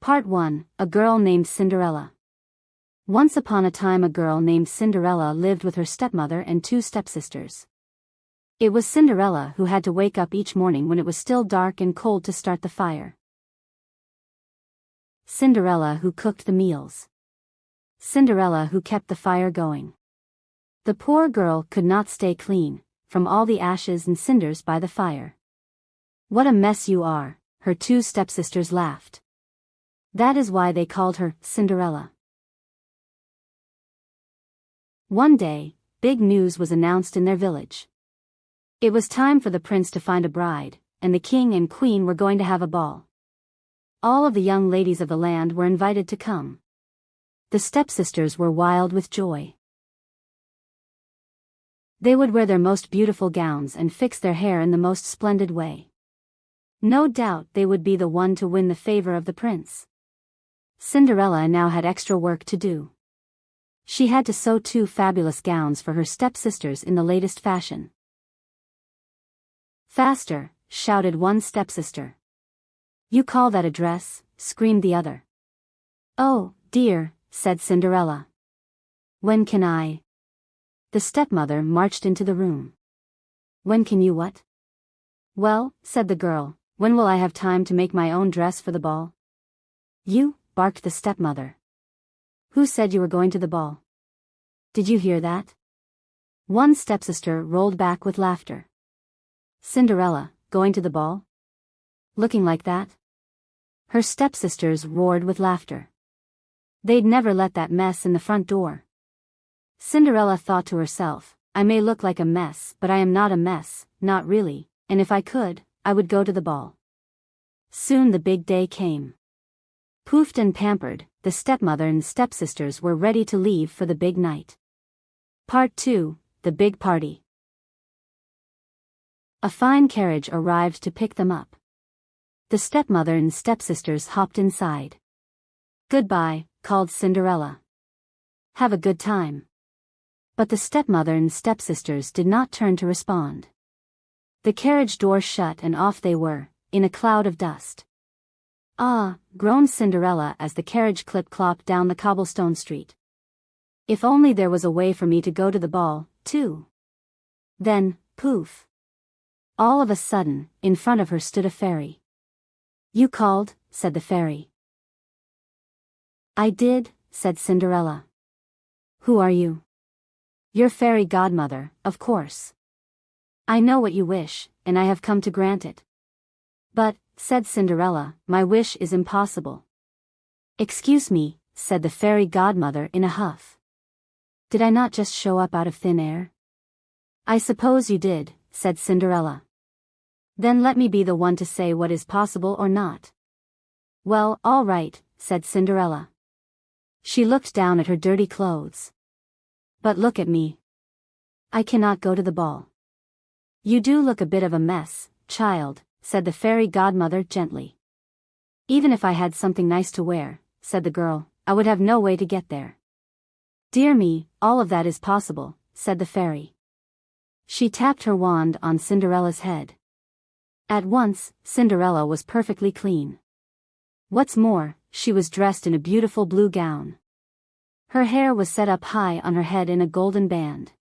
Part 1, A Girl Named Cinderella. Once upon a time a girl named Cinderella lived with her stepmother and two stepsisters. It was Cinderella who had to wake up each morning when it was still dark and cold to start the fire. Cinderella who cooked the meals. Cinderella who kept the fire going. The poor girl could not stay clean, from all the ashes and cinders by the fire. "What a mess you are," her two stepsisters laughed. That is why they called her Cinderella. One day, big news was announced in their village. It was time for the prince to find a bride, and the king and queen were going to have a ball. All of the young ladies of the land were invited to come. The stepsisters were wild with joy. They would wear their most beautiful gowns and fix their hair in the most splendid way. No doubt they would be the one to win the favor of the prince. Cinderella now had extra work to do. She had to sew two fabulous gowns for her stepsisters in the latest fashion. "Faster," shouted one stepsister. "You call that a dress?" screamed the other. "Oh, dear," said Cinderella. "When can I?" The stepmother marched into the room. "When can you what?" "Well," said the girl, "when will I have time to make my own dress for the ball?" "You," barked the stepmother. "Who said you were going to the ball? Did you hear that?" One stepsister rolled back with laughter. "Cinderella, going to the ball? Looking like that?" Her stepsisters roared with laughter. They'd never let that mess in the front door. Cinderella thought to herself, "I may look like a mess, but I am not a mess, not really, and if I could, I would go to the ball." Soon the big day came. Poofed and pampered, the stepmother and stepsisters were ready to leave for the big night. Part 2, The Big Party. A fine carriage arrived to pick them up. The stepmother and stepsisters hopped inside. "Goodbye," called Cinderella. "Have a good time." But the stepmother and stepsisters did not turn to respond. The carriage door shut and off they were, in a cloud of dust. "Ah," groaned Cinderella as the carriage clip-clopped down the cobblestone street. "If only there was a way for me to go to the ball, too." Then, poof! All of a sudden, in front of her stood a fairy. "You called," said the fairy. "I did," said Cinderella. "Who are you?" "Your fairy godmother, of course. I know what you wish, and I have come to grant it." "But," said Cinderella, "my wish is impossible." "Excuse me," said the fairy godmother in a huff. "Did I not just show up out of thin air?" "I suppose you did," said Cinderella. "Then let me be the one to say what is possible or not." "Well, all right," said Cinderella. She looked down at her dirty clothes. "But look at me. I cannot go to the ball." "You do look a bit of a mess, child," said the fairy godmother gently. "Even if I had something nice to wear," said the girl, "I would have no way to get there." "Dear me, all of that is possible," said the fairy. She tapped her wand on Cinderella's head. At once, Cinderella was perfectly clean. What's more, she was dressed in a beautiful blue gown. Her hair was set up high on her head in a golden band.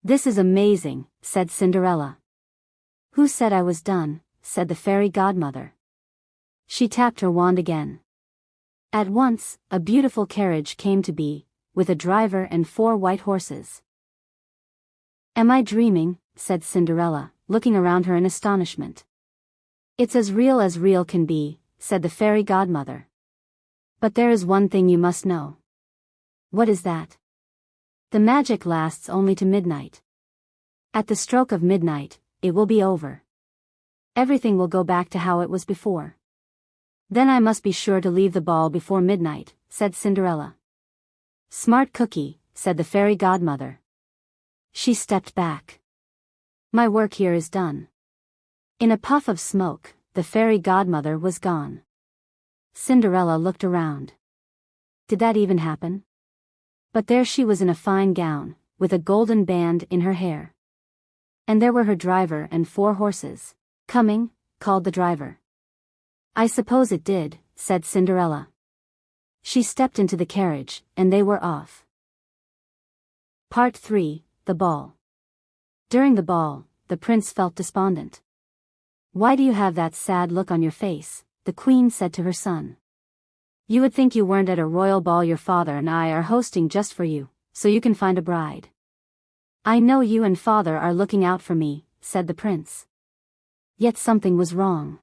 "This is amazing," said Cinderella. "Who said I was done?" said the fairy godmother. She tapped her wand again. At once, a beautiful carriage came to be, with a driver and 4 white horses. "Am I dreaming?" said Cinderella, looking around her in astonishment. "It's as real can be," said the fairy godmother. "But there is one thing you must know." "What is that?" "The magic lasts only to midnight. At the stroke of midnight, it will be over. Everything will go back to how it was before." "Then I must be sure to leave the ball before midnight," said Cinderella. "Smart cookie," said the fairy godmother. She stepped back. "My work here is done." In a puff of smoke, the fairy godmother was gone. Cinderella looked around. Did that even happen? But there she was in a fine gown, with a golden band in her hair. And there were her driver and 4 horses. "Coming," called the driver. "I suppose it did," said Cinderella. She stepped into the carriage, and they were off. Part 3, The Ball. During the ball, the prince felt despondent. "Why do you have that sad look on your face?" the queen said to her son. "You would think you weren't at a royal ball your father and I are hosting just for you, so you can find a bride." "I know you and father are looking out for me," said the prince. Yet something was wrong.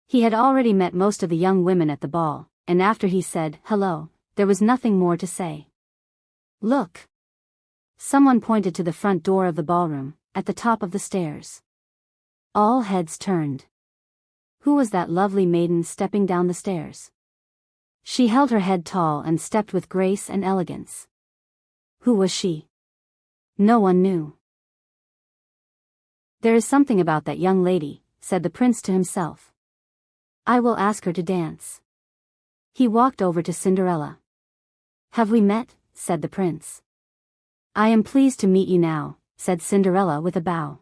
He had already met most of the young women at the ball, and after he said hello, there was nothing more to say. "Look!" Someone pointed to the front door of the ballroom, at the top of the stairs. All heads turned. Who was that lovely maiden stepping down the stairs? She held her head tall and stepped with grace and elegance. Who was she? No one knew. "There is something about that young lady," said the prince to himself. "I will ask her to dance." He walked over to Cinderella. "Have we met?" said the prince. "I am pleased to meet you now," said Cinderella with a bow.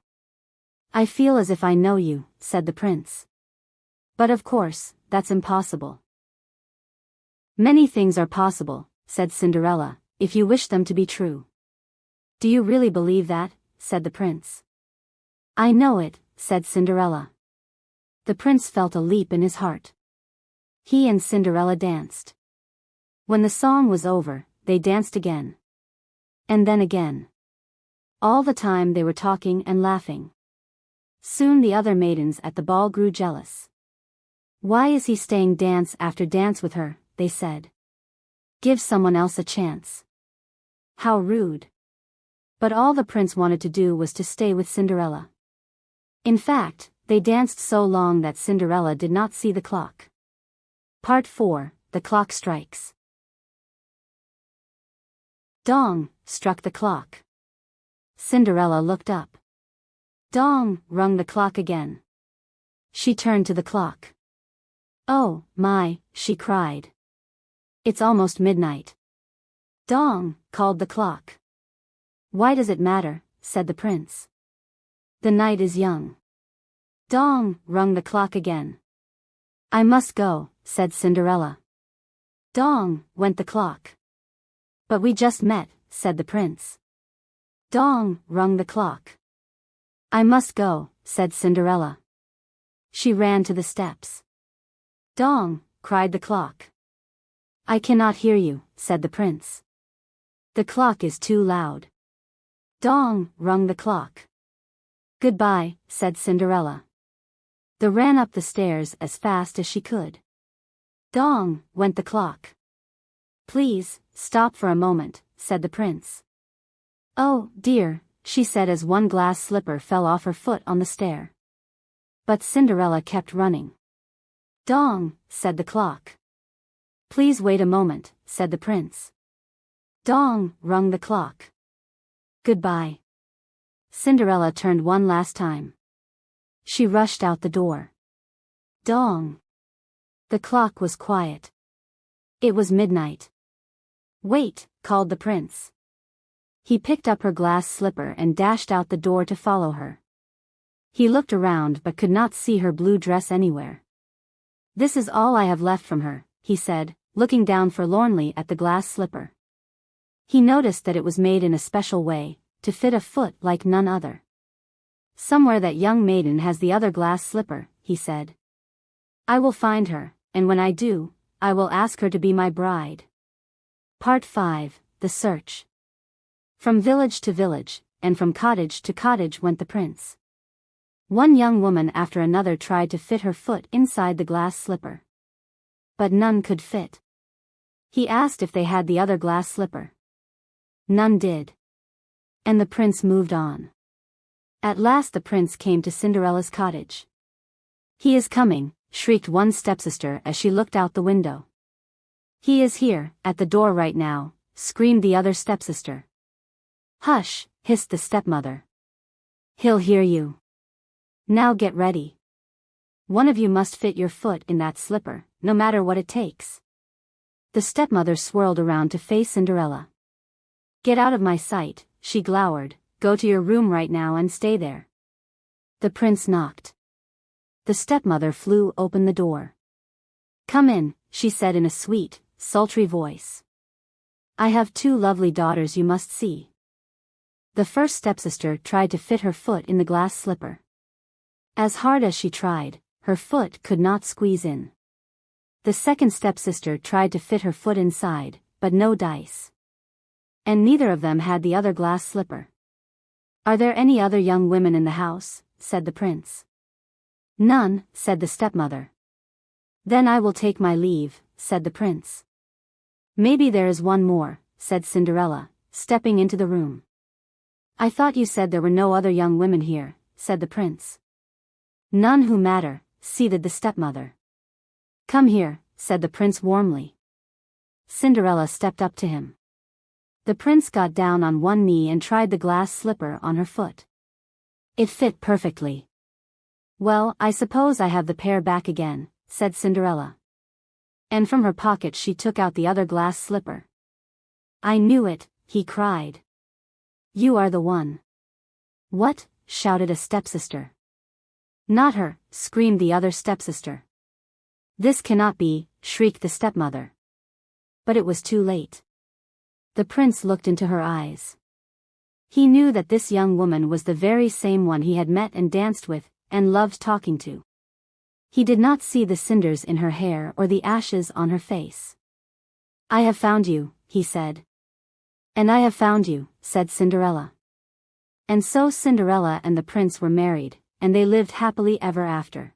"I feel as if I know you," said the prince. "But of course, that's impossible." "Many things are possible," said Cinderella, "if you wish them to be true." "Do you really believe that?" said the prince. "I know it," said Cinderella. The prince felt a leap in his heart. He and Cinderella danced. When the song was over, they danced again. And then again. All the time they were talking and laughing. Soon the other maidens at the ball grew jealous. "Why is he staying dance after dance with her?" they said. "Give someone else a chance." How rude. But all the prince wanted to do was to stay with Cinderella. In fact, they danced so long that Cinderella did not see the clock. Part 4, The Clock Strikes. "Dong," struck the clock. Cinderella looked up. "Dong," rung the clock again. She turned to the clock. "Oh, my," she cried. "It's almost midnight." "Dong," called the clock. "Why does it matter?" said the prince. "The night is young." "Dong," rung the clock again. "I must go," said Cinderella. "Dong," went the clock. "But we just met," said the prince. "Dong," rung the clock. "I must go," said Cinderella. She ran to the steps. "Dong," cried the clock. "I cannot hear you," said the prince. "The clock is too loud." "Dong," rung the clock. "Goodbye," said Cinderella. They ran up the stairs as fast as she could. "Dong," went the clock. "Please, stop for a moment," said the prince. "Oh, dear," she said as one glass slipper fell off her foot on the stair. But Cinderella kept running. "Dong," said the clock. "Please wait a moment," said the prince. "Dong," rung the clock. "Goodbye." Cinderella turned one last time. She rushed out the door. Dong. The clock was quiet. It was midnight. "Wait," called the prince. He picked up her glass slipper and dashed out the door to follow her. He looked around but could not see her blue dress anywhere. "This is all I have left from her," he said, looking down forlornly at the glass slipper. He noticed that it was made in a special way, to fit a foot like none other. "Somewhere that young maiden has the other glass slipper," he said. "I will find her, and when I do, I will ask her to be my bride." Part 5, The Search. From village to village, and from cottage to cottage went the prince. One young woman after another tried to fit her foot inside the glass slipper. But none could fit. He asked if they had the other glass slipper. None did. And the prince moved on. At last the prince came to Cinderella's cottage. "He is coming," shrieked one stepsister as she looked out the window. "He is here, at the door right now," screamed the other stepsister. "Hush," hissed the stepmother. "He'll hear you. Now get ready. One of you must fit your foot in that slipper, no matter what it takes." The stepmother swirled around to face Cinderella. "Get out of my sight," she glowered. "Go to your room right now and stay there." The prince knocked. The stepmother flew open the door. Come in, she said in a sweet, sultry voice. I have 2 lovely daughters you must see. The first stepsister tried to fit her foot in the glass slipper. As hard as she tried, her foot could not squeeze in. The second stepsister tried to fit her foot inside, but no dice. And neither of them had the other glass slipper. Are there any other young women in the house? Said the prince. None, said the stepmother. Then I will take my leave, said the prince. Maybe there is one more, said Cinderella, stepping into the room. I thought you said there were no other young women here, said the prince. None who matter, ceded the stepmother. Come here, said the prince warmly. Cinderella stepped up to him. The prince got down on one knee and tried the glass slipper on her foot. It fit perfectly. Well, I suppose I have the pair back again, said Cinderella. And from her pocket she took out the other glass slipper. I knew it, he cried. You are the one. What? Shouted a stepsister. Not her, screamed the other stepsister. This cannot be, shrieked the stepmother. But it was too late. The prince looked into her eyes. He knew that this young woman was the very same one he had met and danced with, and loved talking to. He did not see the cinders in her hair or the ashes on her face. I have found you, he said. And I have found you, said Cinderella. And so Cinderella and the prince were married, and they lived happily ever after.